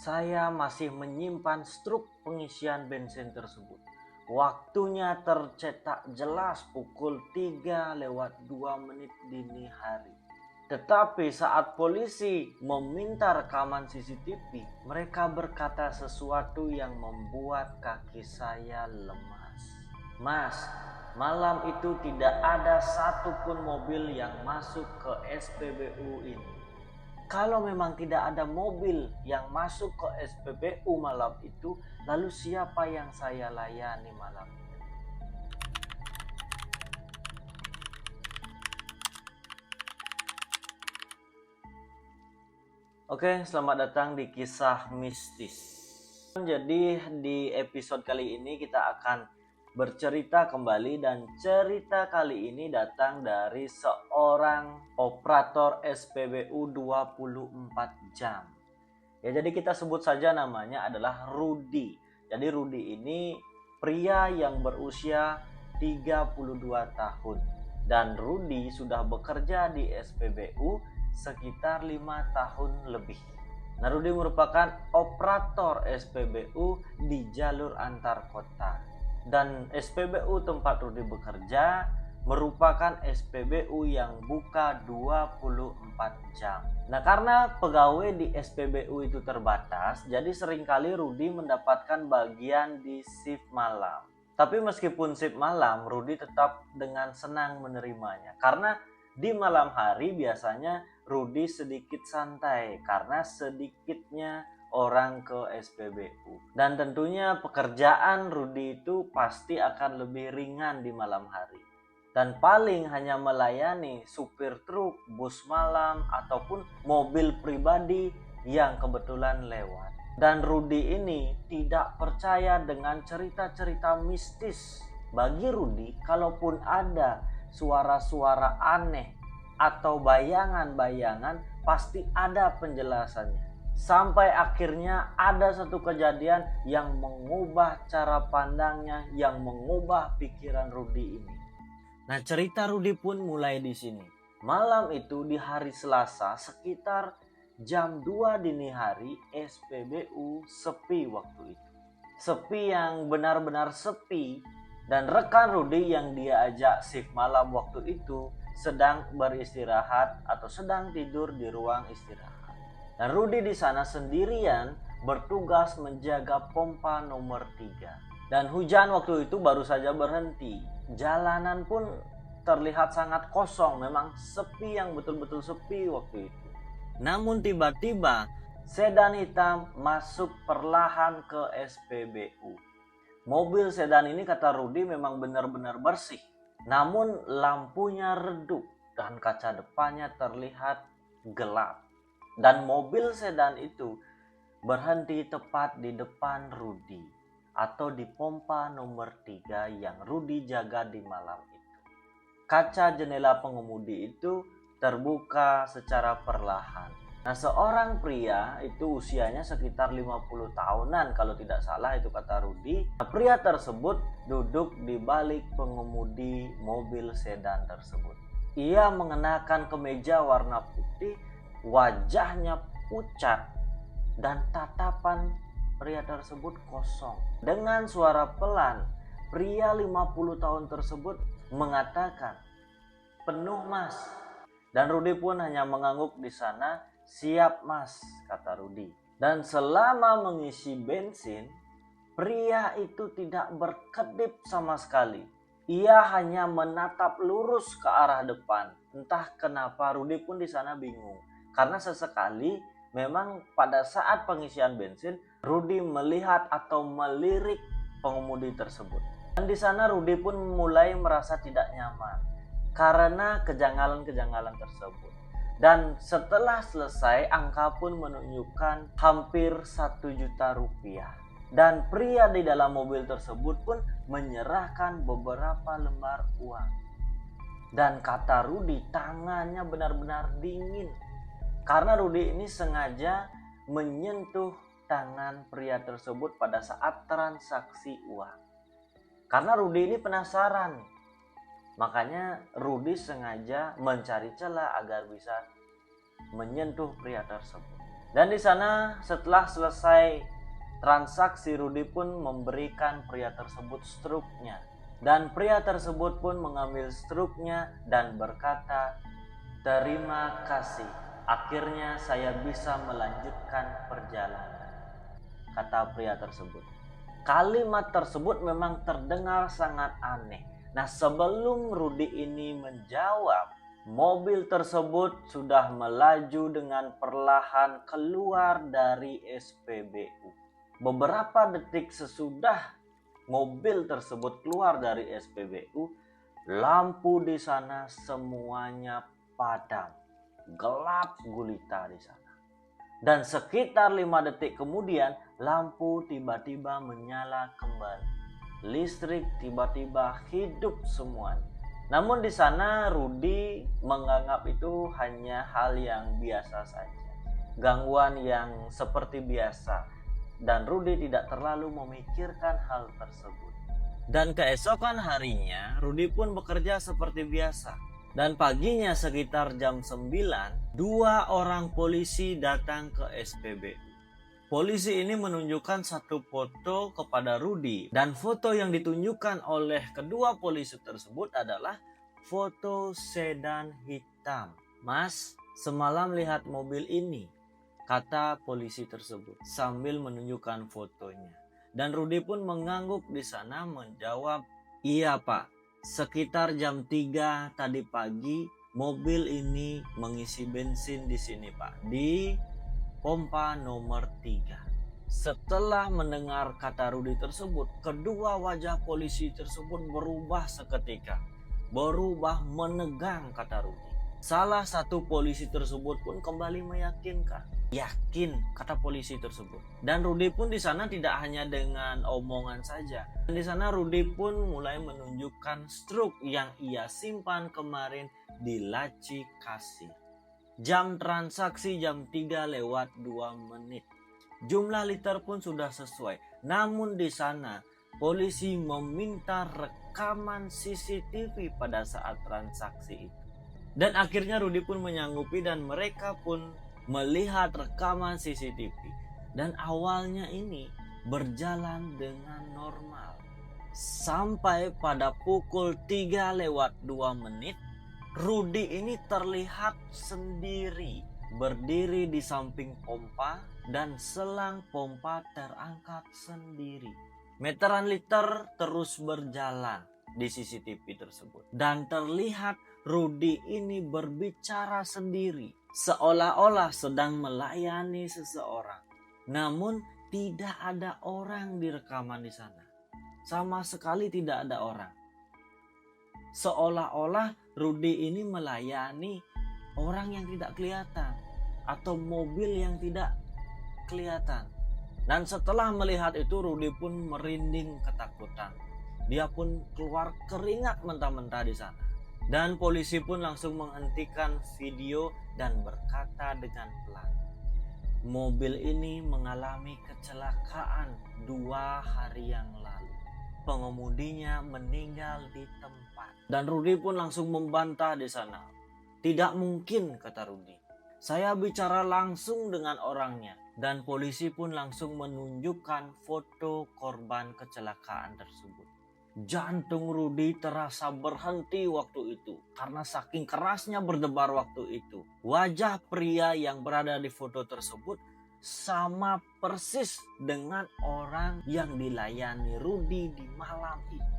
saya masih menyimpan struk pengisian bensin tersebut. Waktunya tercetak jelas pukul 3:02 dini hari. Tetapi saat polisi meminta rekaman CCTV, mereka berkata sesuatu yang membuat kaki saya lemas. Mas, malam itu tidak ada satupun mobil yang masuk ke SPBU ini. Kalau memang tidak ada mobil yang masuk ke SPBU malam itu, lalu siapa yang saya layani malam itu? Oke, selamat datang di kisah mistis. Jadi di episode kali ini kita akan bercerita kembali, dan cerita kali ini datang dari seorang operator SPBU 24 jam. Ya, jadi kita sebut saja namanya adalah Rudy. Jadi Rudy ini pria yang berusia 32 tahun. Dan Rudy sudah bekerja di SPBU sekitar 5 tahun lebih. Nah, Rudy merupakan operator SPBU di jalur antar kota. Dan SPBU tempat Rudy bekerja merupakan SPBU yang buka 24 jam. Nah, karena pegawai di SPBU itu terbatas, jadi seringkali Rudy mendapatkan bagian di shift malam. Tapi meskipun shift malam, Rudy tetap dengan senang menerimanya. Karena di malam hari biasanya Rudy sedikit santai karena sedikitnya orang ke SPBU. Dan tentunya pekerjaan Rudy itu pasti akan lebih ringan di malam hari. Dan paling hanya melayani supir truk, bus malam, ataupun mobil pribadi yang kebetulan lewat. Dan Rudy ini tidak percaya dengan cerita-cerita mistis. Bagi Rudy, kalaupun ada suara-suara aneh atau bayangan-bayangan, pasti ada penjelasannya. Sampai akhirnya ada satu kejadian yang mengubah cara pandangnya, yang mengubah pikiran Rudy ini. Nah, cerita Rudy pun mulai di sini. Malam itu di hari Selasa sekitar jam 2 dini hari, SPBU sepi waktu itu. Sepi yang benar-benar sepi, dan rekan Rudy yang dia ajak shift malam waktu itu sedang beristirahat atau sedang tidur di ruang istirahat. Dan Rudy di sana sendirian bertugas menjaga pompa nomor 3. Dan hujan waktu itu baru saja berhenti. Jalanan pun terlihat sangat kosong, memang sepi yang betul-betul sepi waktu itu. Namun tiba-tiba sedan hitam masuk perlahan ke SPBU. Mobil sedan ini, kata Rudy, memang benar-benar bersih. Namun lampunya redup dan kaca depannya terlihat gelap. Dan mobil sedan itu berhenti tepat di depan Rudy atau di pompa nomor 3 yang Rudy jaga di malam itu. Kaca jendela pengemudi itu terbuka secara perlahan. Nah, seorang pria itu usianya sekitar 50 tahunan kalau tidak salah itu, kata Rudy. Nah, pria tersebut duduk di balik pengemudi mobil sedan tersebut. Ia mengenakan kemeja warna putih, wajahnya pucat, dan tatapan pria tersebut kosong. Dengan suara pelan, pria 50 tahun tersebut mengatakan, "Penuh, Mas." Dan Rudy pun hanya mengangguk di sana. "Siap, Mas," kata Rudy. Dan selama mengisi bensin, pria itu tidak berkedip sama sekali. Ia hanya menatap lurus ke arah depan. Entah kenapa Rudy pun di sana bingung. Karena sesekali memang pada saat pengisian bensin, Rudy melihat atau melirik pengemudi tersebut. Dan di sana Rudy pun mulai merasa tidak nyaman karena kejanggalan-kejanggalan tersebut. Dan setelah selesai, angka pun menunjukkan hampir 1 juta rupiah. Dan pria di dalam mobil tersebut pun menyerahkan beberapa lembar uang. Dan kata Rudy, tangannya benar-benar dingin. Karena Rudy ini sengaja menyentuh tangan pria tersebut pada saat transaksi uang. Karena Rudy ini penasaran. Makanya Rudy sengaja mencari celah agar bisa menyentuh pria tersebut. Dan di sana setelah selesai transaksi, Rudi pun memberikan pria tersebut struknya. Dan pria tersebut pun mengambil struknya dan berkata, "Terima kasih, akhirnya saya bisa melanjutkan perjalanan," kata pria tersebut. Kalimat tersebut memang terdengar sangat aneh. Nah, sebelum Rudi ini menjawab, mobil tersebut sudah melaju dengan perlahan keluar dari SPBU. Beberapa detik sesudah mobil tersebut keluar dari SPBU, lampu di sana semuanya padam, gelap gulita di sana. Dan sekitar 5 detik kemudian, lampu tiba-tiba menyala kembali. Listrik tiba-tiba hidup semuanya. Namun di sana Rudi menganggap itu hanya hal yang biasa saja, gangguan yang seperti biasa, dan Rudi tidak terlalu memikirkan hal tersebut. Dan keesokan harinya Rudi pun bekerja seperti biasa. Dan paginya sekitar jam 9, 2 orang polisi datang ke SPBU. Polisi ini menunjukkan satu foto kepada Rudi, dan foto yang ditunjukkan oleh kedua polisi tersebut adalah foto sedan hitam. "Mas, semalam lihat mobil ini," kata polisi tersebut sambil menunjukkan fotonya. Dan Rudi pun mengangguk di sana menjawab, "Iya Pak, sekitar jam 3 tadi pagi mobil ini mengisi bensin di sini Pak, di pompa nomor 3. Setelah mendengar kata Rudi tersebut, kedua wajah polisi tersebut berubah seketika. Berubah menegang, kata Rudi. Salah satu polisi tersebut pun kembali meyakinkan. "Yakin," kata polisi tersebut. Dan Rudi pun di sana tidak hanya dengan omongan saja. Di sana Rudi pun mulai menunjukkan struk yang ia simpan kemarin di laci kasir. Jam transaksi jam 3 lewat 2 menit. Jumlah liter pun sudah sesuai. Namun di sana polisi meminta rekaman CCTV pada saat transaksi itu. Dan akhirnya Rudi pun menyanggupi dan mereka pun melihat rekaman CCTV. Dan awalnya ini berjalan dengan normal. Sampai pada pukul 3 lewat 2 menit, Rudi ini terlihat sendiri berdiri di samping pompa dan selang pompa terangkat sendiri. Meteran liter terus berjalan di CCTV tersebut. Dan terlihat Rudi ini berbicara sendiri seolah-olah sedang melayani seseorang. Namun tidak ada orang di rekaman di sana. Sama sekali tidak ada orang. Seolah-olah Rudi ini melayani orang yang tidak kelihatan atau mobil yang tidak kelihatan. Dan setelah melihat itu Rudi pun merinding ketakutan. Dia pun keluar keringat mentah-mentah di sana. Dan polisi pun langsung menghentikan video dan berkata dengan pelan, "Mobil ini mengalami kecelakaan 2 hari yang lalu. Pengemudinya meninggal di tempat." Dan Rudi pun langsung membantah di sana. "Tidak mungkin," kata Rudi. "Saya bicara langsung dengan orangnya." Dan polisi pun langsung menunjukkan foto korban kecelakaan tersebut. Jantung Rudi terasa berhenti waktu itu karena saking kerasnya berdebar waktu itu. Wajah pria yang berada di foto tersebut sama persis dengan orang yang dilayani Rudi di malam itu.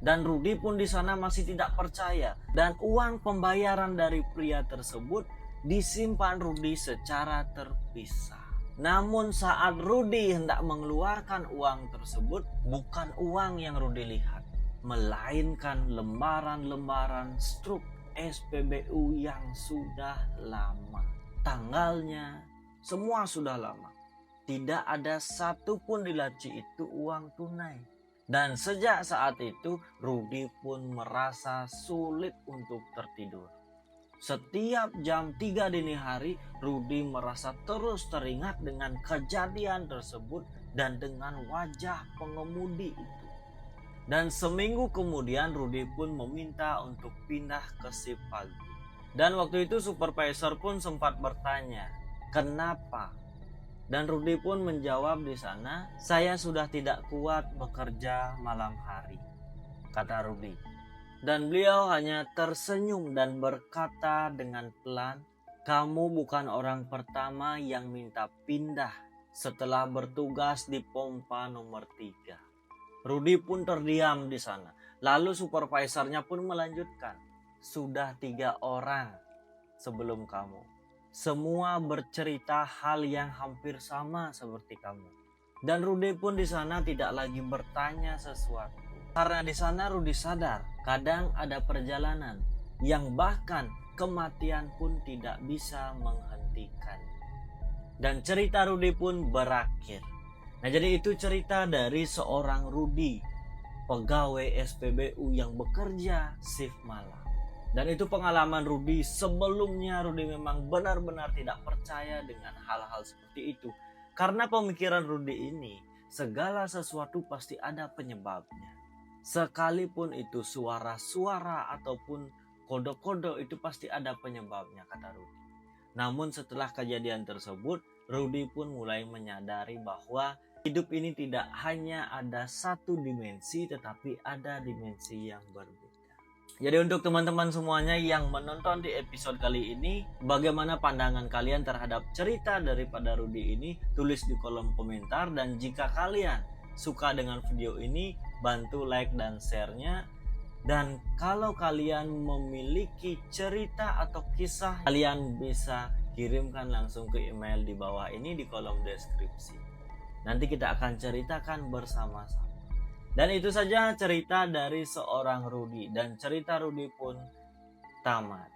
Dan Rudi pun di sana masih tidak percaya, dan uang pembayaran dari pria tersebut disimpan Rudi secara terpisah. Namun saat Rudi hendak mengeluarkan uang tersebut, bukan uang yang Rudi lihat, melainkan lembaran-lembaran struk SPBU yang sudah lama. Tanggalnya semua sudah lama. Tidak ada satupun di laci itu uang tunai. Dan sejak saat itu Rudi pun merasa sulit untuk tertidur. Setiap jam 3 dini hari, Rudi merasa terus teringat dengan kejadian tersebut dan dengan wajah pengemudi itu. Dan seminggu kemudian Rudi pun meminta untuk pindah ke shift pagi. Dan waktu itu supervisor pun sempat bertanya, "Kenapa Dan Rudi pun menjawab di sana, "Saya sudah tidak kuat bekerja malam hari," kata Rudi. Dan beliau hanya tersenyum dan berkata dengan pelan, "Kamu bukan orang pertama yang minta pindah setelah bertugas di pompa nomor 3. Rudi pun terdiam di sana. Lalu supervisornya pun melanjutkan, "Sudah 3 orang sebelum kamu. Semua bercerita hal yang hampir sama seperti kamu." Dan Rudi pun di sana tidak lagi bertanya sesuatu. Karena di sana Rudi sadar, kadang ada perjalanan yang bahkan kematian pun tidak bisa menghentikan. Dan cerita Rudi pun berakhir. Nah, jadi itu cerita dari seorang Rudi, pegawai SPBU yang bekerja shift malam. Dan itu pengalaman Rudi. Sebelumnya Rudi memang benar-benar tidak percaya dengan hal-hal seperti itu. Karena pemikiran Rudi ini, segala sesuatu pasti ada penyebabnya. Sekalipun itu suara-suara ataupun kode-kode, itu pasti ada penyebabnya, kata Rudi. Namun setelah kejadian tersebut, Rudi pun mulai menyadari bahwa hidup ini tidak hanya ada satu dimensi, tetapi ada dimensi yang berbeda. Jadi untuk teman-teman semuanya yang menonton di episode kali ini, bagaimana pandangan kalian terhadap cerita daripada Rudi ini? Tulis di kolom komentar. Dan jika kalian suka dengan video ini, bantu like dan share-nya. Dan kalau kalian memiliki cerita atau kisah, kalian bisa kirimkan langsung ke email di bawah ini di kolom deskripsi. Nanti kita akan ceritakan bersama-sama. Dan itu saja cerita dari seorang Rudi. Dan cerita Rudi pun tamat.